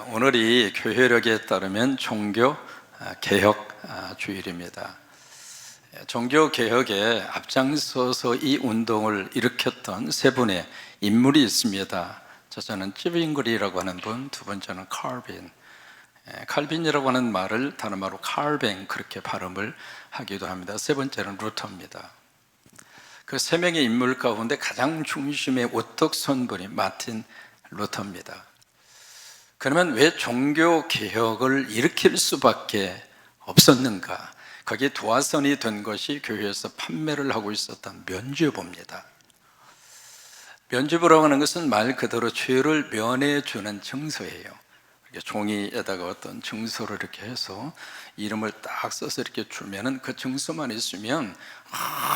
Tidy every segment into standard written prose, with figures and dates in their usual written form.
오늘이 교회력에 따르면 종교 개혁 주일입니다. 종교 개혁에 앞장서서 이 운동을 일으켰던 세 분의 인물이 있습니다. 저는 찌빙글이라고 하는 분, 두 번째는 칼빈. 칼빈이라고 하는 말을 단어마로 칼뱅 그렇게 발음을 하기도 합니다. 세 번째는 루터입니다. 그 세 명의 인물 가운데 가장 중심에 우뚝 선 분이 마틴 루터입니다. 그러면 왜 종교 개혁을 일으킬 수밖에 없었는가? 거기에 도화선이 된 것이 교회에서 판매를 하고 있었던 면죄부입니다. 면죄부라고 하는 것은 말 그대로 죄를 면해주는 증서예요. 이렇게 종이에다가 어떤 증서를 이렇게 해서 이름을 딱 써서 이렇게 주면은 그 증서만 있으면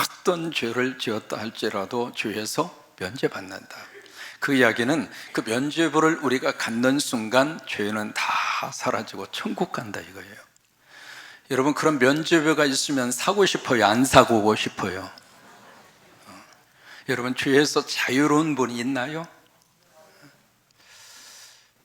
어떤 죄를 지었다 할지라도 죄에서 면죄받는다. 그 이야기는 그 면죄부를 우리가 갖는 순간 죄는 다 사라지고 천국 간다 이거예요. 여러분, 그런 면죄부가 있으면 사고 싶어요? 안 사고 오고 싶어요? 여러분, 죄에서 자유로운 분이 있나요?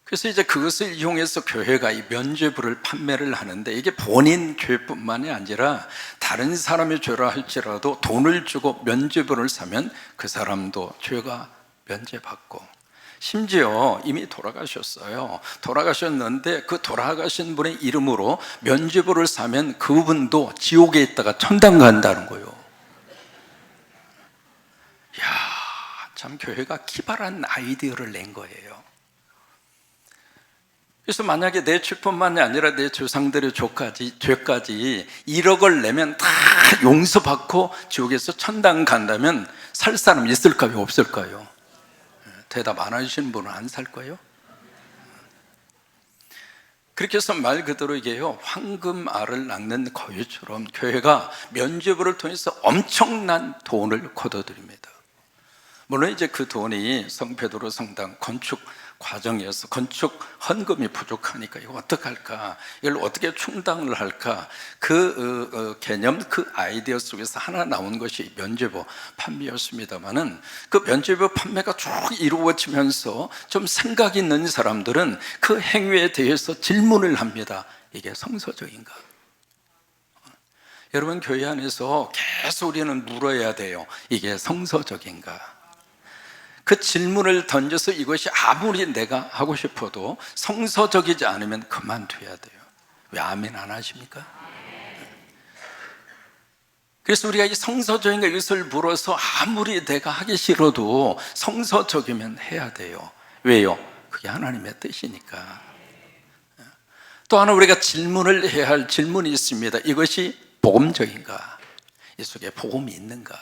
그래서 이제 그것을 이용해서 교회가 이 면죄부를 판매를 하는데, 이게 본인 죄뿐만이 아니라 다른 사람의 죄라 할지라도 돈을 주고 면죄부를 사면 그 사람도 죄가 면죄받고, 심지어 이미 돌아가셨어요. 돌아가셨는데 그 돌아가신 분의 이름으로 면죄부를 사면 그분도 지옥에 있다가 천당 간다는 거예요. 이야, 참 교회가 기발한 아이디어를 낸 거예요. 그래서 만약에 내 죄뿐만이 아니라 내 조상들의 죄까지 1억을 내면 다 용서받고 지옥에서 천당 간다면 살 사람 있을까요? 없을까요? 대답 안 하시는 분은 안 살 거예요? 그렇게 해서 말 그대로 이게요, 황금알을 낚는 거위처럼 교회가 면죄부를 통해서 엄청난 돈을 거둬들입니다. 물론 이제 그 돈이 성베드로 성당 건축 과정에서 건축 헌금이 부족하니까 이거 어떡할까, 이걸 어떻게 충당을 할까, 그 개념, 그 아이디어 속에서 하나 나온 것이 면죄부 판매였습니다만은, 그 면죄부 판매가 쭉 이루어지면서 좀 생각 있는 사람들은 그 행위에 대해서 질문을 합니다. 이게 성서적인가? 여러분, 교회 안에서 계속 우리는 물어야 돼요. 이게 성서적인가? 그 질문을 던져서 이것이 아무리 내가 하고 싶어도 성서적이지 않으면 그만둬야 돼요. 왜 아멘 안 하십니까? 그래서 우리가 이 성서적인 것을 물어서 아무리 내가 하기 싫어도 성서적이면 해야 돼요. 왜요? 그게 하나님의 뜻이니까. 또 하나 우리가 질문을 해야 할 질문이 있습니다. 이것이 복음적인가? 이 속에 복음이 있는가?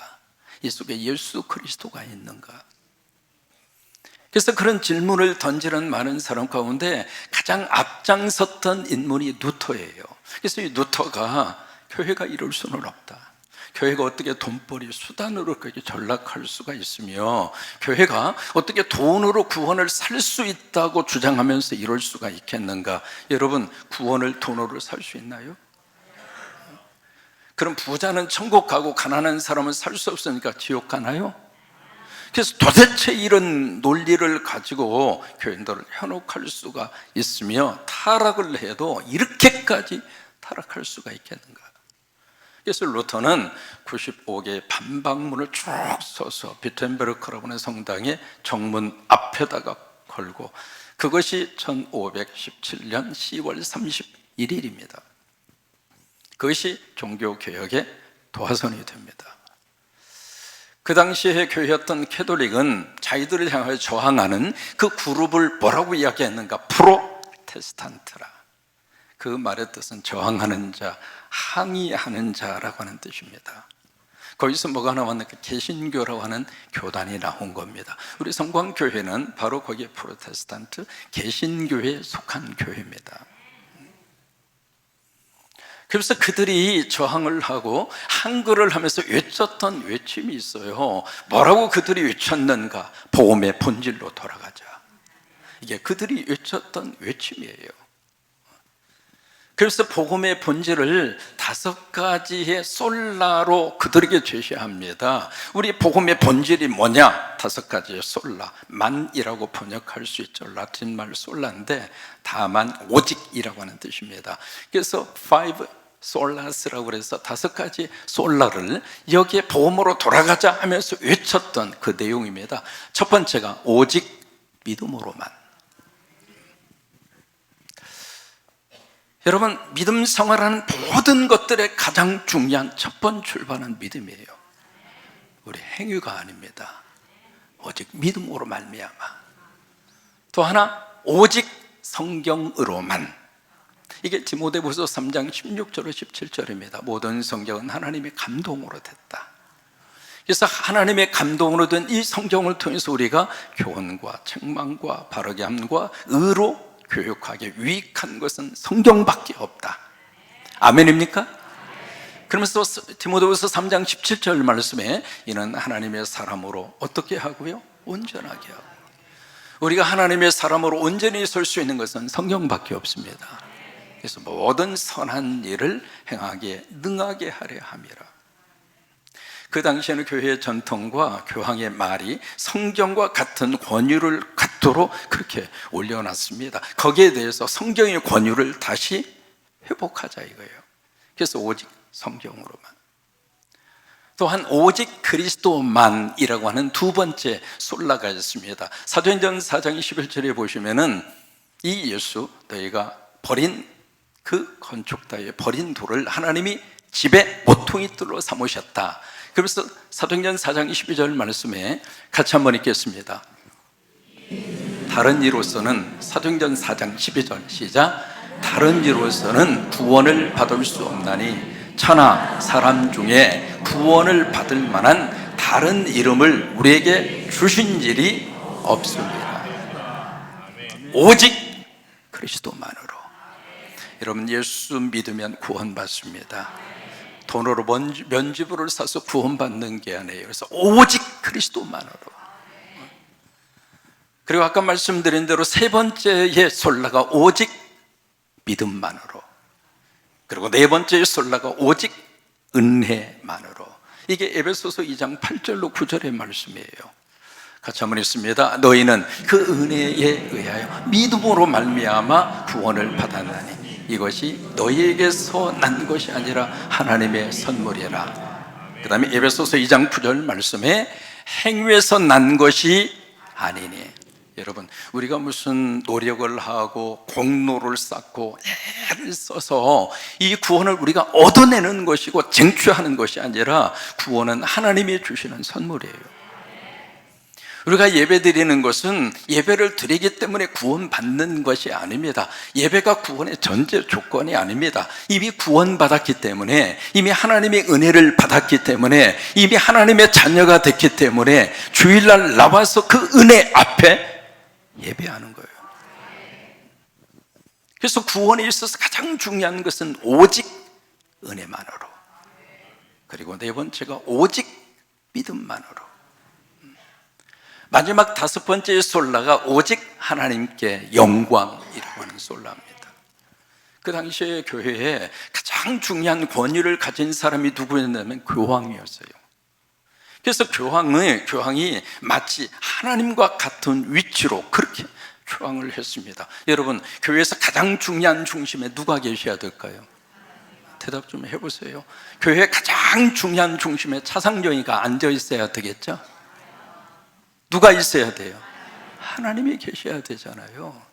이 속에 예수 그리스도가 있는가? 그래서 그런 질문을 던지는 많은 사람 가운데 가장 앞장섰던 인물이 루터예요. 그래서 이 루터가 교회가 이럴 수는 없다, 교회가 어떻게 돈벌이 수단으로 그렇게 전락할 수가 있으며 교회가 어떻게 돈으로 구원을 살 수 있다고 주장하면서 이럴 수가 있겠는가? 여러분, 구원을 돈으로 살 수 있나요? 그럼 부자는 천국 가고 가난한 사람은 살 수 없으니까 지옥 가나요? 그래서 도대체 이런 논리를 가지고 교인들을 현혹할 수가 있으며 타락을 해도 이렇게까지 타락할 수가 있겠는가? 그래서 루터는 95개의 반박문을 쭉 써서 비텐베르크라고 하는 성당의 정문 앞에다가 걸고, 그것이 1517년 10월 31일입니다. 그것이 종교개혁의 도화선이 됩니다. 그 당시에 교회였던 캐톨릭은 자기들을 향하여 저항하는 그 그룹을 뭐라고 이야기했는가? 프로테스탄트라. 그 말의 뜻은 저항하는 자, 항의하는 자라고 하는 뜻입니다. 거기서 뭐가 나왔는가? 개신교라고 하는 교단이 나온 겁니다. 우리 성광교회는 바로 거기에 프로테스탄트, 개신교에 속한 교회입니다. 그래서 그들이 저항을 하고 한글을 하면서 외쳤던 외침이 있어요. 뭐라고 그들이 외쳤는가? 복음의 본질로 돌아가자. 이게 그들이 외쳤던 외침이에요. 그래서 복음의 본질을 5가지의 솔라로 그들에게 제시합니다. 우리 복음의 본질이 뭐냐? 5가지의 솔라, 만이라고 번역할 수 있죠. 라틴 말 솔라인데 다만 오직이라고 하는 뜻입니다. 그래서 five 솔라스라고 그래서 5가지 솔라를 여기에 복음으로 돌아가자 하면서 외쳤던 그 내용입니다. 첫 번째가 오직 믿음으로만. 여러분, 믿음 생활하는 모든 것들의 가장 중요한 첫 번 출발은 믿음이에요. 우리 행위가 아닙니다. 오직 믿음으로 말미암아. 또 하나, 오직 성경으로만. 이게 디모데후서 3장 16절로 17절입니다. 모든 성경은 하나님의 감동으로 됐다. 그래서 하나님의 감동으로 된 이 성경을 통해서 우리가 교훈과 책망과 바르게 함과 의로 교육하게 유익한 것은 성경밖에 없다. 아멘입니까? 그러면서 디모데후서 3장 17절 말씀에 이는 하나님의 사람으로 어떻게 하고요? 온전하게 하고. 우리가 하나님의 사람으로 온전히 설 수 있는 것은 성경밖에 없습니다. 그래서 모든 선한 일을 행하게 능하게 하려 함이라. 그 당시에는 교회의 전통과 교황의 말이 성경과 같은 권위를 갖도록 그렇게 올려놨습니다. 거기에 대해서 성경의 권위를 다시 회복하자 이거예요. 그래서 오직 성경으로만. 또한 오직 그리스도만이라고 하는 두 번째 솔라가 있습니다. 사도행전 4장 21절에 보시면은 이 예수, 너희가 버린 그 건축다에 버린 돌을 하나님이 집에 모퉁이 뜰로 삼으셨다. 그래서 사도행전 4장 22절 말씀에 같이 한번 읽겠습니다. 다른 이로서는, 사도행전 4장 12절 시작. 다른 이로서는 구원을 받을 수 없나니 천하 사람 중에 구원을 받을 만한 다른 이름을 우리에게 주신 일이 없습니다. 오직 그리스도만으로. 여러분, 예수 믿으면 구원받습니다. 돈으로 면죄부를 사서 구원받는 게 아니에요. 그래서 오직 그리스도만으로. 그리고 아까 말씀드린 대로 세 번째의 솔라가 오직 믿음만으로. 그리고 네 번째의 솔라가 오직 은혜만으로. 이게 에베소서 2장 8절로 9절의 말씀이에요. 같이 한번 읽습니다. 너희는 그 은혜에 의하여 믿음으로 말미암아 구원을 받았나니 이것이 너희에게서 난 것이 아니라 하나님의 선물이라. 그 다음에 에베소서 2장 9절 말씀에 행위에서 난 것이 아니니. 여러분, 우리가 무슨 노력을 하고 공로를 쌓고 애를 써서 이 구원을 우리가 얻어내는 것이고 쟁취하는 것이 아니라 구원은 하나님이 주시는 선물이에요. 우리가 예배 드리는 것은 예배를 드리기 때문에 구원받는 것이 아닙니다. 예배가 구원의 전제 조건이 아닙니다. 이미 구원받았기 때문에, 이미 하나님의 은혜를 받았기 때문에, 이미 하나님의 자녀가 됐기 때문에 주일날 나와서 그 은혜 앞에 예배하는 거예요. 그래서 구원에 있어서 가장 중요한 것은 오직 은혜만으로. 그리고 네 번째가 오직 믿음만으로. 마지막 다섯 번째의 솔라가 오직 하나님께 영광이라고 하는 솔라입니다. 그 당시에 교회에 가장 중요한 권위를 가진 사람이 누구였냐면 교황이었어요. 그래서 교황이 마치 하나님과 같은 위치로 그렇게 초항을 했습니다. 여러분, 교회에서 가장 중요한 중심에 누가 계셔야 될까요? 대답 좀 해보세요. 교회의 가장 중요한 중심에 차상정이가 앉아 있어야 되겠죠? 누가 있어야 돼요? 하나님이 계셔야 되잖아요.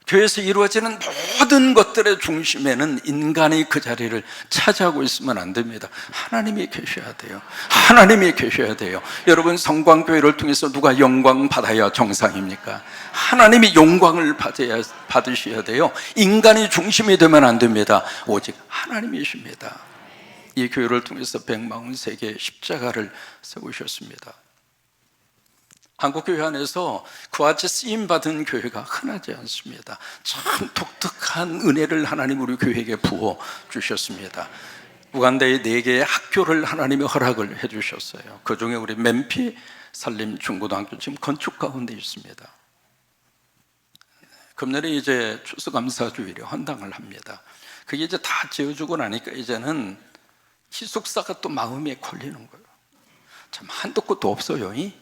교회에서 이루어지는 모든 것들의 중심에는 인간이 그 자리를 차지하고 있으면 안 됩니다. 하나님이 계셔야 돼요. 하나님이 계셔야 돼요. 여러분, 성광교회를 통해서 누가 영광 받아야 정상입니까? 하나님이 영광을 받으셔야 돼요. 인간이 중심이 되면 안 됩니다. 오직 하나님이십니다. 이 교회를 통해서 143개의 십자가를 세우셨습니다. 한국교회 안에서 그와 같이 쓰임받은 교회가 흔하지 않습니다. 참 독특한 은혜를 하나님 우리 교회에게 부어주셨습니다. 우간다에 4개의 학교를 하나님이 허락을 해주셨어요. 그 중에 우리 맨피 산림 중고등학교 지금 건축 가운데 있습니다. 금년에 이제 추수감사주일에 헌당을 합니다. 그게 이제 다 지어주고 나니까 이제는 기숙사가 또 마음에 걸리는 거예요. 참 한도 끝도 없어요. 이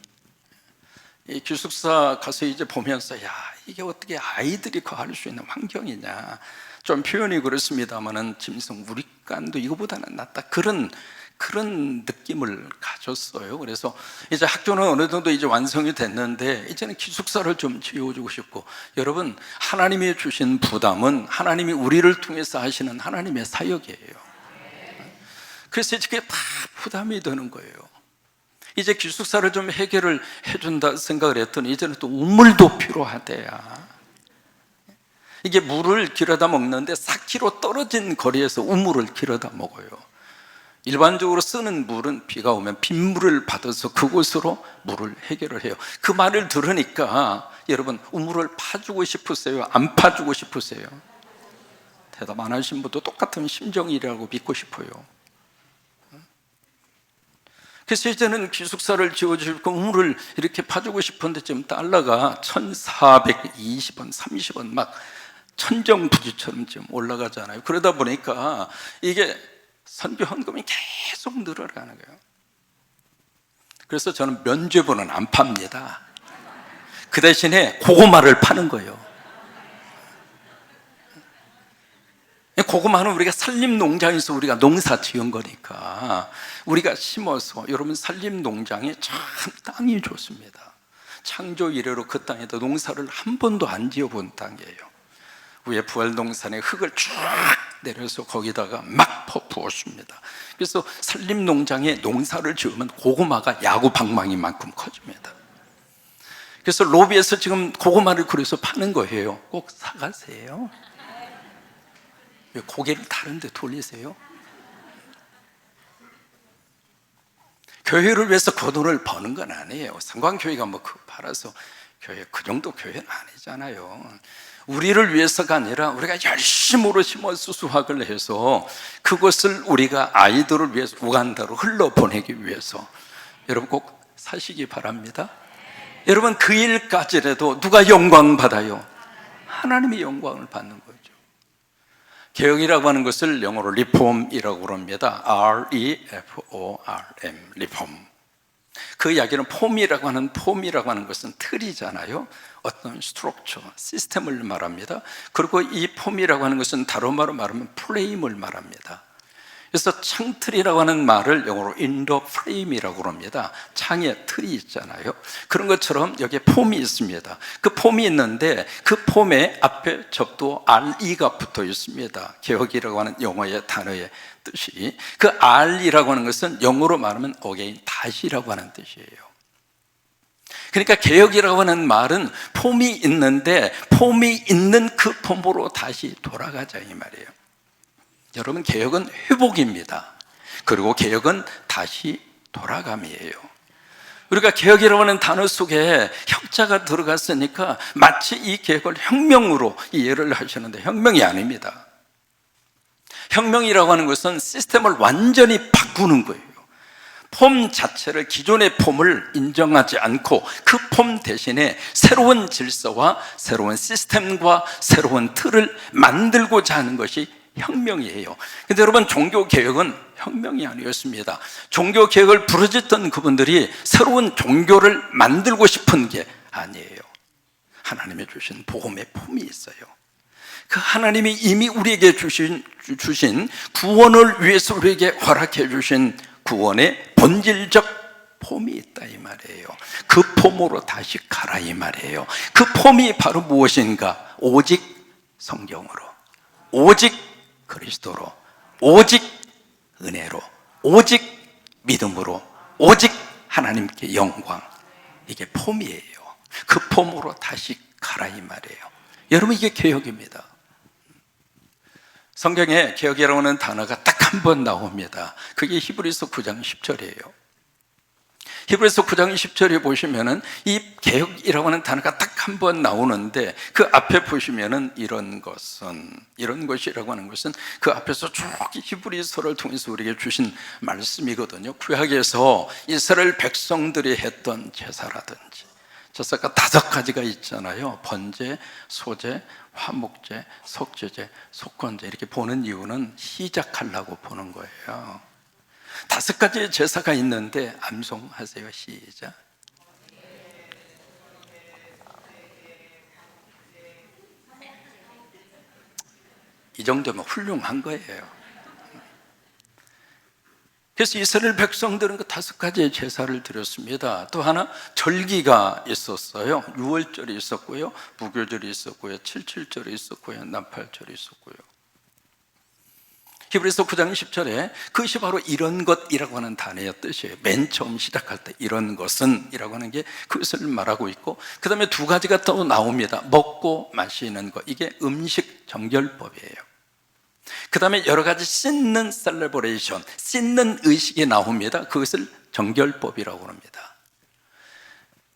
기숙사 가서 이제 보면서 야, 이게 어떻게 아이들이 거할 수 있는 환경이냐. 좀 표현이 그렇습니다만은 짐승 우리간도 이거보다는 낫다. 그런 느낌을 가졌어요. 그래서 이제 학교는 어느 정도 이제 완성이 됐는데 이제는 기숙사를 좀 지어주고 싶고, 여러분, 하나님이 주신 부담은 하나님이 우리를 통해서 하시는 하나님의 사역이에요. 그래서 이제 그게 다 부담이 되는 거예요. 이제 기숙사를 좀 해결을 해준다 생각을 했더니 이제는 또 우물도 필요하대야. 이게 물을 길어다 먹는데 4km 떨어진 거리에서 우물을 길어다 먹어요. 일반적으로 쓰는 물은 비가 오면 빗물을 받아서 그곳으로 물을 해결을 해요. 그 말을 들으니까 여러분, 우물을 파주고 싶으세요? 안 파주고 싶으세요? 대답 안 하신 분도 똑같은 심정이라고 믿고 싶어요. 그래서 이제는 기숙사를 지어주고 우물을 이렇게 파주고 싶은데 지금 달러가 1,420원, 30원 막 천정부지처럼 지금 올라가잖아요. 그러다 보니까 이게 선교 헌금이 계속 늘어나는 거예요. 그래서 저는 면죄부는 안 팝니다. 그 대신에 고구마를 파는 거예요. 고구마는 우리가 산림농장에서 우리가 농사 지은 거니까 우리가 심어서, 여러분, 산림농장에 참 땅이 좋습니다. 창조 이래로 그 땅에다 농사를 한 번도 안 지어본 땅이에요. 위에 부활동산에 흙을 쭉 내려서 거기다가 막 부었습니다. 그래서 산림농장에 농사를 지으면 고구마가 야구 방망이만큼 커집니다. 그래서 로비에서 지금 고구마를 그래서 파는 거예요. 꼭 사가세요. 왜 고개를 다른 데 돌리세요? 교회를 위해서 그 돈을 버는 건 아니에요. 성광교회가 뭐 그거 팔아서 교회, 그 정도 교회는 아니잖아요. 우리를 위해서가 아니라 우리가 열심으로 심어서 수확을 해서 그것을 우리가 아이들을 위해서 우간다로 흘러보내기 위해서 여러분 꼭 사시기 바랍니다. 여러분, 그 일까지라도 누가 영광 받아요? 하나님이 영광을 받는 거죠. 개혁이라고 하는 것을 영어로 리폼이라고 그럽니다. R-E-F-O-R-M, 리폼. 그 이야기는 폼이라고 하는 것은 틀이잖아요. 어떤 스트럭처, 시스템을 말합니다. 그리고 이 폼이라고 하는 것은 다른 말로 말하면 프레임을 말합니다. 그래서 창틀이라고 하는 말을 영어로 인더 프레임이라고 합니다. 창에 틀이 있잖아요. 그런 것처럼 여기에 폼이 있습니다. 그 폼이 있는데 그 폼의 앞에 접두 RE가 붙어 있습니다. 개혁이라고 하는 영어의 단어의 뜻이, 그 R이라고 하는 것은 영어로 말하면 again, 다시라고 하는 뜻이에요. 그러니까 개혁이라고 하는 말은 폼이 있는데 폼이 있는 그 폼으로 다시 돌아가자 이 말이에요. 여러분, 개혁은 회복입니다. 그리고 개혁은 다시 돌아감이에요. 우리가 개혁이라고 하는 단어 속에 혁자가 들어갔으니까 마치 이 개혁을 혁명으로 이해를 하시는데 혁명이 아닙니다. 혁명이라고 하는 것은 시스템을 완전히 바꾸는 거예요. 폼 자체를, 기존의 폼을 인정하지 않고 그 폼 대신에 새로운 질서와 새로운 시스템과 새로운 틀을 만들고자 하는 것이 혁명이에요. 근데 여러분, 종교개혁은 혁명이 아니었습니다. 종교개혁을 부르짖던 그분들이 새로운 종교를 만들고 싶은 게 아니에요. 하나님이 주신 복음의 폼이 있어요. 그 하나님이 이미 우리에게 주신 구원을 위해서 우리에게 허락해 주신 구원의 본질적 폼이 있다 이 말이에요. 그 폼으로 다시 가라 이 말이에요. 그 폼이 바로 무엇인가? 오직 성경으로, 오직 그리스도로, 오직 은혜로, 오직 믿음으로, 오직 하나님께 영광. 이게 폼이에요. 그 폼으로 다시 가라 이 말이에요. 여러분, 이게 개혁입니다. 성경에 개혁이라고 하는 단어가 딱 한 번 나옵니다. 그게 히브리서 9장 10절이에요. 히브리서 9장 10절에 보시면은 이 개혁이라고 하는 단어가 딱 한 번 나오는데 그 앞에 보시면은 이런 것이라고 하는 것은 그 앞에서 쭉 히브리서를 통해서 우리에게 주신 말씀이거든요. 구약에서 이스라엘 백성들이 했던 제사라든지 제사가 5가지가 있잖아요. 번제, 소제, 화목제, 속죄제, 속건제. 이렇게 보는 이유는 시작하려고 보는 거예요. 5가지의 제사가 있는데 암송하세요. 시작. 이 정도면 훌륭한 거예요. 그래서 이스라엘 백성들은 그 5가지의 제사를 드렸습니다. 또 하나 절기가 있었어요. 6월절이 있었고요, 무교절이 있었고요, 7.7절이 있었고요, 나팔절이 있었고요. 히브리서 9장 10절에 그것이 바로 이런 것이라고 하는 단어의 뜻이에요. 맨 처음 시작할 때 이런 것은 이라고 하는 게 그것을 말하고 있고, 그 다음에 2가지가 또 나옵니다. 먹고 마시는 것, 이게 음식 정결법이에요. 그 다음에 여러 가지 씻는 셀레브레이션, 씻는 의식이 나옵니다. 그것을 정결법이라고 합니다.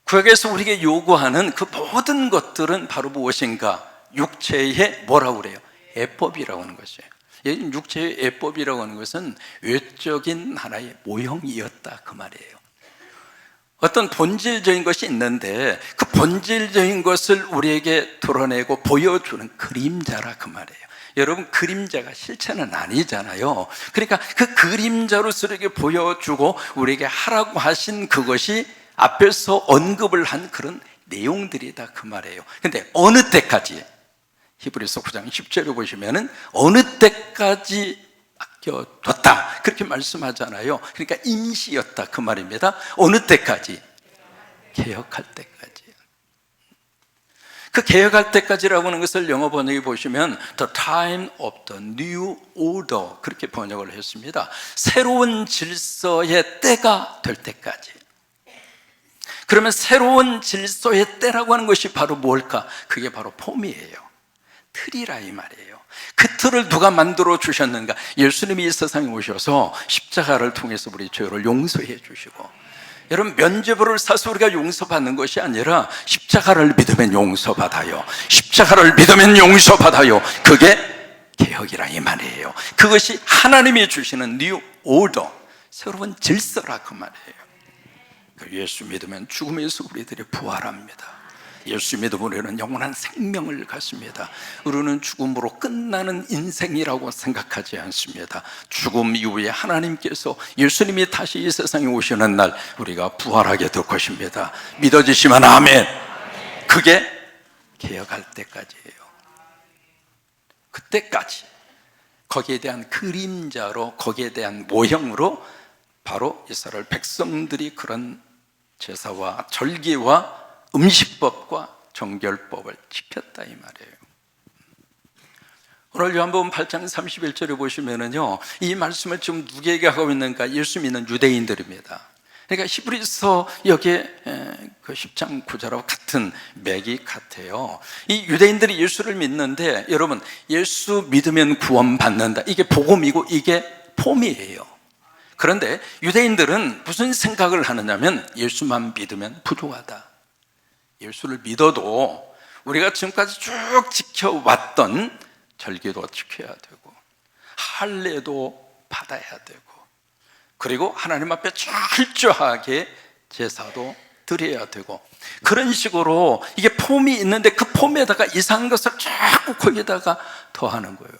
구약에서 우리에게 요구하는 그 모든 것들은 바로 무엇인가? 육체의 뭐라고 그래요? 예법이라고 하는 것이에요. 육체의 예법이라고 하는 것은 외적인 하나의 모형이었다, 그 말이에요. 어떤 본질적인 것이 있는데 그 본질적인 것을 우리에게 드러내고 보여주는 그림자라, 그 말이에요. 여러분, 그림자가 실체는 아니잖아요. 그러니까 그 그림자로서 우리에게 보여주고 우리에게 하라고 하신 그것이 앞에서 언급을 한 그런 내용들이다, 그 말이에요. 근데 어느 때까지? 히브리서 9장 10절에 보시면은 어느 때까지 맡겨뒀다, 그렇게 말씀하잖아요. 그러니까 임시였다, 그 말입니다. 어느 때까지? 개혁할 때까지. 그 개혁할 때까지라고 하는 것을 영어 번역에 보시면 The time of the new order, 그렇게 번역을 했습니다. 새로운 질서의 때가 될 때까지. 그러면 새로운 질서의 때라고 하는 것이 바로 뭘까? 그게 바로 폼이에요. 틀이라, 이 말이에요. 그 틀을 누가 만들어 주셨는가? 예수님이 이 세상에 오셔서 십자가를 통해서 우리 죄를 용서해 주시고, 여러분, 면죄부를 사서 우리가 용서받는 것이 아니라 십자가를 믿으면 용서받아요. 십자가를 믿으면 용서받아요. 그게 개혁이라, 이 말이에요. 그것이 하나님이 주시는 뉴 오더, 새로운 질서라, 그 말이에요. 예수 믿으면 죽음에서 우리들이 부활합니다. 예수 믿으면 우리는 영원한 생명을 갖습니다. 우리는 죽음으로 끝나는 인생이라고 생각하지 않습니다. 죽음 이후에 하나님께서, 예수님이 다시 이 세상에 오시는 날 우리가 부활하게 될 것입니다. 믿어지시면 아멘. 그게 개혁할 때까지예요. 그때까지 거기에 대한 그림자로, 거기에 대한 모형으로 바로 이스라엘 백성들이 그런 제사와 절기와 음식법과 정결법을 지켰다, 이 말이에요. 오늘 요한복음 8장 31절에 보시면은요, 이 말씀을 지금 누구에게 하고 있는가? 예수 믿는 유대인들입니다. 그러니까 히브리서 여기에 그 10장 9절하고 같은 맥이 같아요. 이 유대인들이 예수를 믿는데, 여러분, 예수 믿으면 구원받는다, 이게 복음이고 이게 폼이에요. 그런데 유대인들은 무슨 생각을 하느냐면, 예수만 믿으면 부족하다. 예수를 믿어도 우리가 지금까지 쭉 지켜왔던 절기도 지켜야 되고, 할례도 받아야 되고, 그리고 하나님 앞에 철저하게 제사도 드려야 되고, 그런 식으로 이게 폼이 있는데 그 폼에다가 이상한 것을 자꾸 거기다가 더하는 거예요.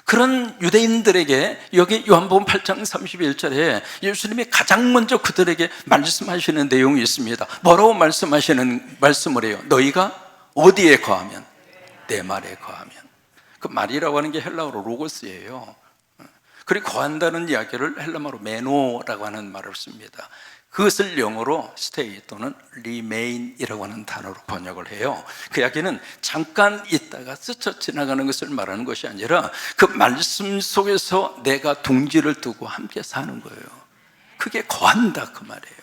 그런 유대인들에게 여기 요한복음 8장 31절에 예수님이 가장 먼저 그들에게 말씀하시는 내용이 있습니다. 뭐라고 말씀을 해요? 너희가 어디에 거하면? 내 말에 거하면. 그 말이라고 하는 게 헬라어로 로고스예요. 그리고 거한다는 이야기를 헬라어로 메노라고 하는 말을 씁니다. 그것을 영어로 stay 또는 remain이라고 하는 단어로 번역을 해요. 그 이야기는 잠깐 있다가 스쳐 지나가는 것을 말하는 것이 아니라 그 말씀 속에서 내가 둥지를 두고 함께 사는 거예요. 그게 거한다, 그 말이에요.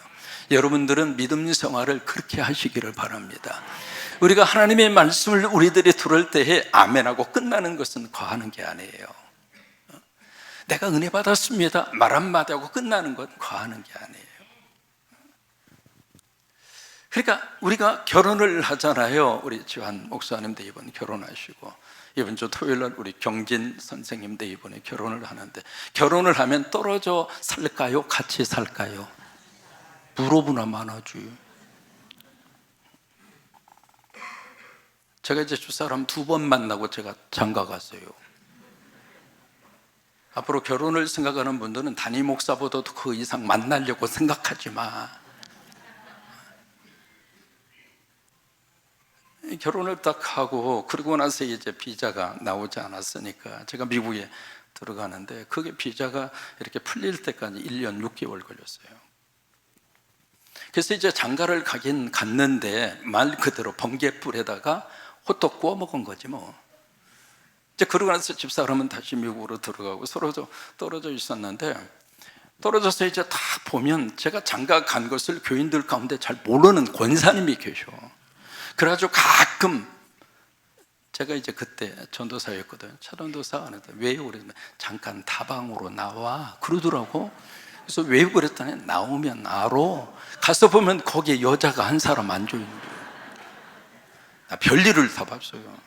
여러분들은 믿음 생활을 그렇게 하시기를 바랍니다. 우리가 하나님의 말씀을 우리들이 들을 때에 아멘하고 끝나는 것은 거하는 게 아니에요. 내가 은혜 받았습니다, 말 한마디 하고 끝나는 건 거하는 게 아니에요. 그러니까 우리가 결혼을 하잖아요. 우리 지환 목사님도 이번 결혼하시고, 이번 주 토요일 날 우리 경진 선생님도 이번에 결혼을 하는데, 결혼을 하면 떨어져 살까요? 같이 살까요? 물어보나 마나지. 제가 이제 집사람 2번 만나고 제가 장가 갔어요. 앞으로 결혼을 생각하는 분들은 담임 목사보다도 그 이상 만나려고 생각하지 마. 결혼을 딱 하고 그러고 나서 이제 비자가 나오지 않았으니까 제가 미국에 들어가는데 그게 비자가 이렇게 풀릴 때까지 1년 6개월 걸렸어요. 그래서 이제 장가를 가긴 갔는데 말 그대로 번갯불에다가 호떡 구워 먹은 거지 뭐. 이제 그러고 나서 집사람은 다시 미국으로 들어가고 서로 떨어져 있었는데, 떨어져서 이제 다 보면 제가 장가 간 것을 교인들 가운데 잘 모르는 권사님이 계셔. 그래가지고 가끔 제가 이제 그때 전도사였거든. 차전도사 하는데 왜요? 그러면 잠깐 다방으로 나와 그러더라고. 그래서 왜요? 그랬더니 나오면 알아. 가서 보면 거기에 여자가 한 사람 앉아 있는 거예요. 나 별일을 다 봤어요.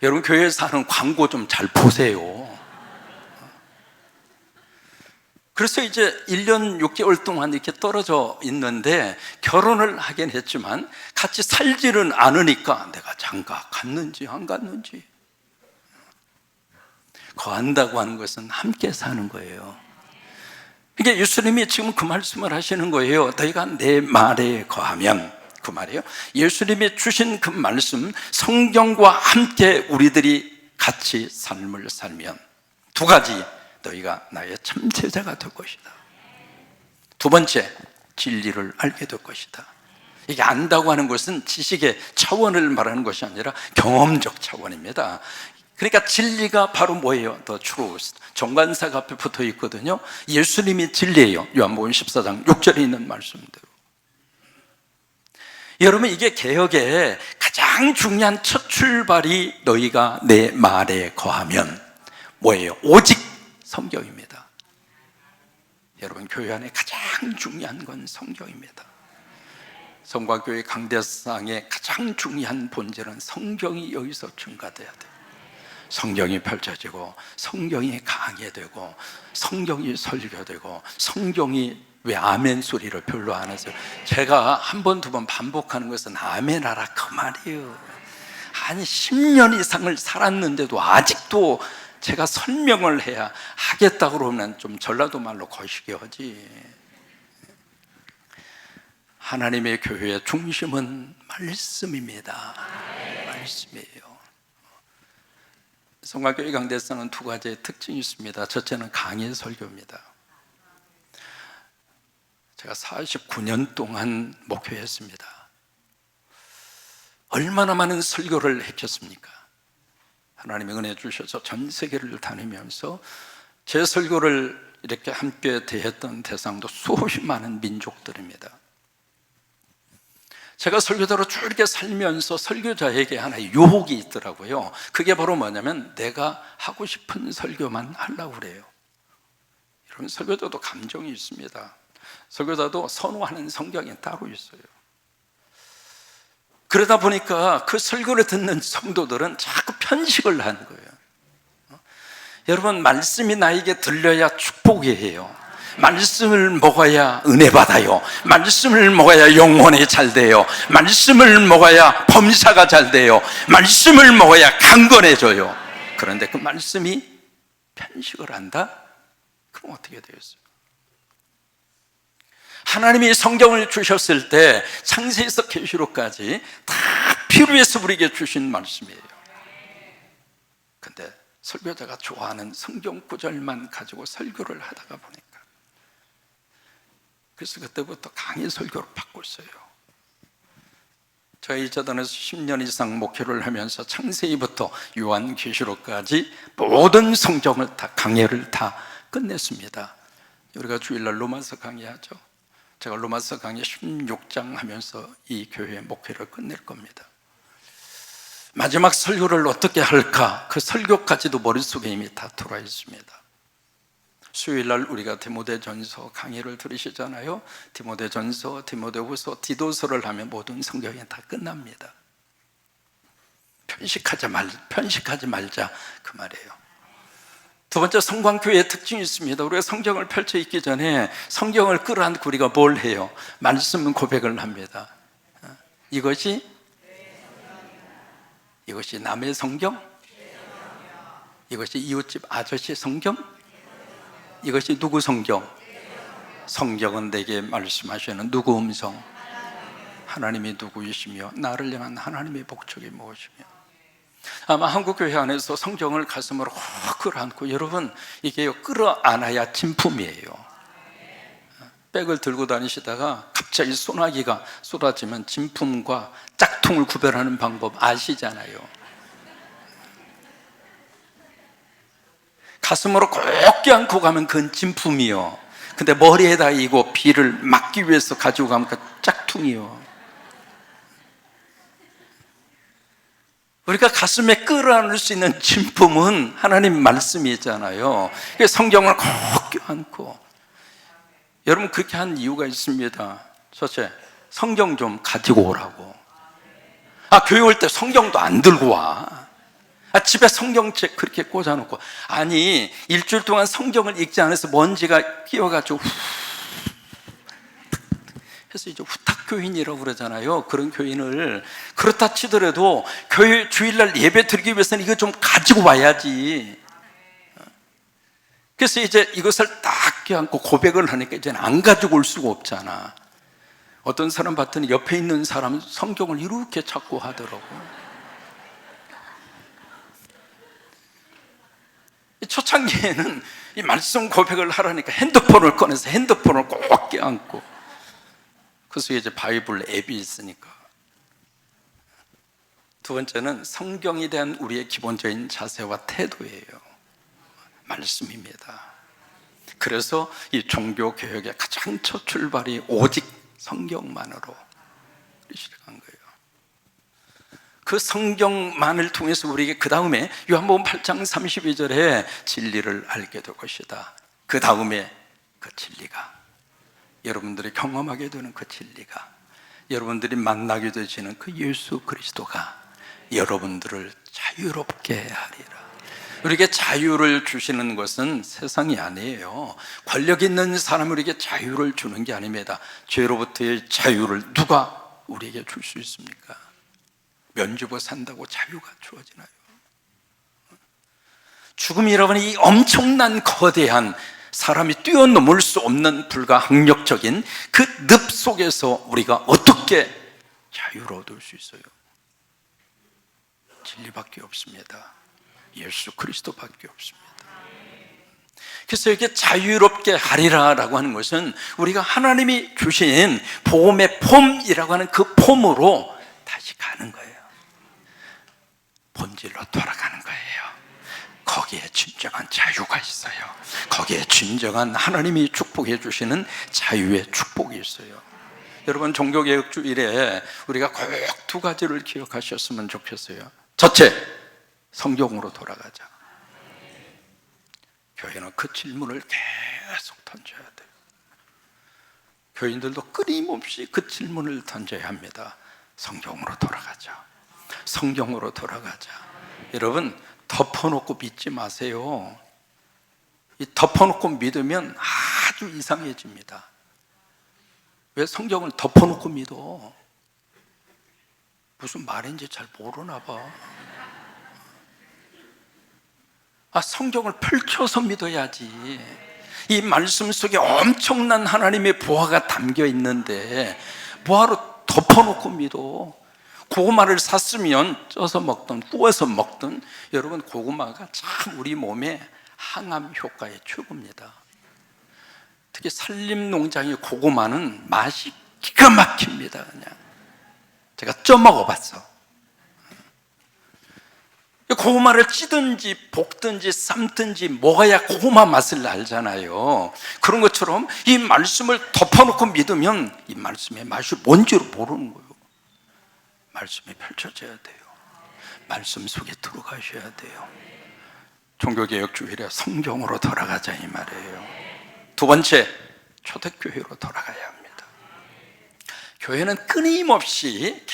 여러분 교회에서 하는 광고 좀 잘 보세요. 그래서 이제 1년 6개월 동안 이렇게 떨어져 있는데 결혼을 하긴 했지만 같이 살지는 않으니까 내가 장가 갔는지 안 갔는지. 거한다고 하는 것은 함께 사는 거예요. 그러니까 예수님이 지금 그 말씀을 하시는 거예요. 너희가 내 말에 거하면, 그 말이에요. 예수님이 주신 그 말씀, 성경과 함께 우리들이 같이 삶을 살면 2가지, 너희가 나의 참 제자가 될 것이다. 2번째, 진리를 알게 될 것이다. 이게 안다고 하는 것은 지식의 차원을 말하는 것이 아니라 경험적 차원입니다. 그러니까 진리가 바로 뭐예요? The truth. 정관사가 앞에 붙어 있거든요. 예수님이 진리예요. 요한복음 14장 6절에 있는 말씀대로. 여러분, 이게 개혁의 가장 중요한 첫 출발이 너희가 내 말에 거하면 뭐예요? 오직 성경입니다. 여러분, 교회 안에 가장 중요한 건 성경입니다. 성과교회 강대상의 가장 중요한 본질은 성경이 여기서 증가돼야 돼요. 성경이 펼쳐지고 성경이 강해되고 성경이 설교되고, 성경이 왜 아멘 소리를 별로 안 하세요? 제가 1번, 2번 반복하는 것은 아멘 하라 그 말이에요. 한 10년 이상을 살았는데도 아직도 제가 설명을 해야 하겠다고 그러면 좀 전라도 말로 거시기 하지. 하나님의 교회의 중심은 말씀입니다. 말씀이에요. 성화교회 강대상은 2가지의 특징이 있습니다. 첫째는 강의 설교입니다. 제가 49년 동안 목회했습니다. 얼마나 많은 설교를 했겠습니까? 하나님의 은혜 주셔서 전 세계를 다니면서 제 설교를 이렇게 함께 대했던 대상도 수없이 많은 민족들입니다. 제가 설교자로 쭉 이렇게 살면서 설교자에게 하나의 유혹이 있더라고요. 그게 바로 뭐냐면 내가 하고 싶은 설교만 하려고 그래요. 여러분, 설교자도 감정이 있습니다. 설교자도 선호하는 성경이 따로 있어요. 그러다 보니까 그 설교를 듣는 성도들은 자꾸 편식을 하는 거예요. 여러분, 말씀이 나에게 들려야 축복이에요. 말씀을 먹어야 은혜 받아요. 말씀을 먹어야 영혼이 잘 돼요. 말씀을 먹어야 범사가 잘 돼요. 말씀을 먹어야 강건해져요. 그런데 그 말씀이 편식을 한다? 그럼 어떻게 되겠어요? 하나님이 성경을 주셨을 때 창세에서 계시록까지 다 필요해서 우리에게 주신 말씀이에요. 근데 설교자가 좋아하는 성경 구절만 가지고 설교를 하다가 보니까, 그래서 그때부터 강의 설교로 바꿨어요. 저희 재단에서 10년 이상 목회를 하면서 창세기부터 요한계시록까지 모든 성경을 다 강해를 다 끝냈습니다. 우리가 주일날 로마서 강의하죠. 제가 로마서 강의 16장 하면서 이 교회의 목회를 끝낼 겁니다. 마지막 설교를 어떻게 할까? 그 설교까지도 머릿속에 이미 다 들어와 있습니다. 수요일날 우리가 디모데전서 강의를 들으시잖아요. 디모데전서, 디모데후서, 디도서를 하면 모든 성경이 다 끝납니다. 편식하지 말자 그 말이에요. 2번째, 성광교회의 특징이 있습니다. 우리가 성경을 펼쳐 읽기 전에 성경을 끌어안고 우리가 뭘 해요? 말씀 고백을 합니다. 이것이 이것이 남의 성경? 이것이 이웃집 아저씨 성경? 이것이 누구 성경? 성경은 내게 말씀하시는 누구 음성? 하나님이 누구이시며 나를 향한 하나님의 목적이 무엇이며. 아마 한국교회 안에서 성경을 가슴으로 확 끌어안고, 여러분 이게 끌어안아야 진품이에요. 백을 들고 다니시다가 갑자기 소나기가 쏟아지면 진품과 짝퉁을 구별하는 방법 아시잖아요. 가슴으로 꼭 껴안고 가면 그건 진품이요, 근데 머리에다 이고 비를 막기 위해서 가지고 가면 그 짝퉁이요. 우리가 가슴에 끌어안을 수 있는 진품은 하나님 말씀이잖아요. 성경을 꼭 껴안고. 여러분 그렇게 한 이유가 있습니다. 첫째, 성경 좀 가지고 오라고. 교회 올 때 성경도 안 들고 와. 집에 성경책 그렇게 꽂아놓고. 아니, 일주일 동안 성경을 읽지 않아서 먼지가 끼어가지고 해서 이제 후탁교인이라고 그러잖아요. 그런 교인을. 그렇다 치더라도 교회 주일날 예배 드리기 위해서는 이거 좀 가지고 와야지. 그래서 이제 이것을 딱 껴안고 고백을 하니까 이제는 안 가지고 올 수가 없잖아. 어떤 사람 봤더니 옆에 있는 사람 성경을 이렇게 찾고 하더라고. 초창기에는 이 말씀 고백을 하라니까 핸드폰을 꺼내서 핸드폰을 꼭 껴안고, 그래서 이제 바이블 앱이 있으니까. 두 번째는 성경에 대한 우리의 기본적인 자세와 태도예요. 말씀입니다. 그래서 이 종교개혁의 가장 첫 출발이 오직 성경만으로 시작한 거예요. 그 성경만을 통해서 우리에게 그 다음에 요한복음 8장 32절에 진리를 알게 될 것이다. 그 다음에 그 진리가, 여러분들이 경험하게 되는 그 진리가, 여러분들이 만나게 되시는 그 예수 그리스도가 여러분들을 자유롭게 하리라. 우리에게 자유를 주시는 것은 세상이 아니에요. 권력 있는 사람에게 자유를 주는 게 아닙니다. 죄로부터의 자유를 누가 우리에게 줄 수 있습니까? 면죄부 산다고 자유가 주어지나요? 죽음이라는 이 엄청난 거대한, 사람이 뛰어넘을 수 없는 불가항력적인 그 늪 속에서 우리가 어떻게 자유를 얻을 수 있어요? 진리밖에 없습니다. 예수 그리스도밖에 없습니다. 그래서 이렇게 자유롭게 하리라 라고 하는 것은 우리가 하나님이 주신 복음의 폼이라고 하는 그 폼으로 다시 가는 거예요. 본질로 돌아가는 거예요. 거기에 진정한 자유가 있어요. 거기에 진정한 하나님이 축복해 주시는 자유의 축복이 있어요. 여러분, 종교개혁주일에 우리가 꼭 두 가지를 기억하셨으면 좋겠어요. 첫째, 성경으로 돌아가자. 교회는 그 질문을 계속 던져야 돼요. 교인들도 끊임없이 그 질문을 던져야 합니다. 성경으로 돌아가자. 성경으로 돌아가자. 여러분, 덮어놓고 믿지 마세요. 이 덮어놓고 믿으면 아주 이상해집니다. 왜 성경을 덮어놓고 믿어? 무슨 말인지 잘 모르나 봐. 성경을 펼쳐서 믿어야지. 이 말씀 속에 엄청난 하나님의 보화가 담겨 있는데 뭐하러 덮어놓고 믿어? 고구마를 샀으면 쪄서 먹든 구워서 먹든, 여러분, 고구마가 참 우리 몸에 항암 효과에 최고입니다. 특히 산림농장의 고구마는 맛이 기가 막힙니다. 그냥 제가 쪄 먹어봤어. 고구마를 찌든지 볶든지 삶든지 먹어야 고구마 맛을 알잖아요. 그런 것처럼 이 말씀을 덮어놓고 믿으면 이 말씀의 맛이 뭔지를 모르는 거예요. 말씀이 펼쳐져야 돼요. 말씀 속에 들어가셔야 돼요. 종교개혁주일에 성경으로 돌아가자 이 말이에요. 두 번째, 초대교회로 돌아가야 합니다. 교회는 끊임없이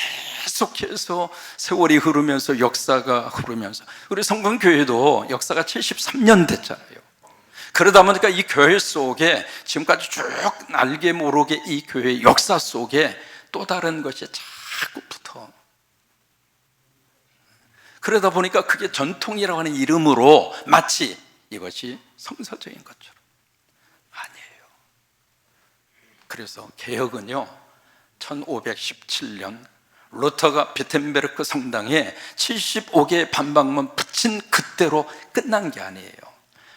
계속해서 세월이 흐르면서, 역사가 흐르면서, 우리 성공교회도 역사가 73년 됐잖아요. 그러다 보니까 이 교회 속에 지금까지 쭉 알게 모르게 이 교회의 역사 속에 또 다른 것이 자꾸 붙어. 그러다 보니까 그게 전통이라고 하는 이름으로 마치 이것이 성서적인 것처럼. 아니에요. 그래서 개혁은요, 1517년 루터가 비텐베르크 성당에 75개의 반박문 붙인 그때로 끝난 게 아니에요.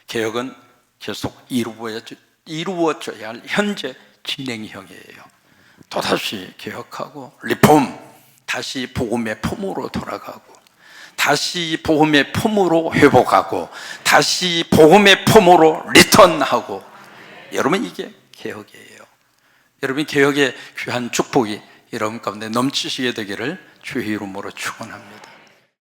개혁은 계속 이루어져야 할 현재 진행형이에요. 또다시 개혁하고 리폼, 다시 복음의 폼으로 돌아가고, 다시 복음의 폼으로 회복하고, 다시 복음의 폼으로 리턴하고. 여러분, 이게 개혁이에요. 여러분, 개혁의 귀한 축복이 여러분 가운데 넘치시게 되기를 주의 이름으로 축원합니다.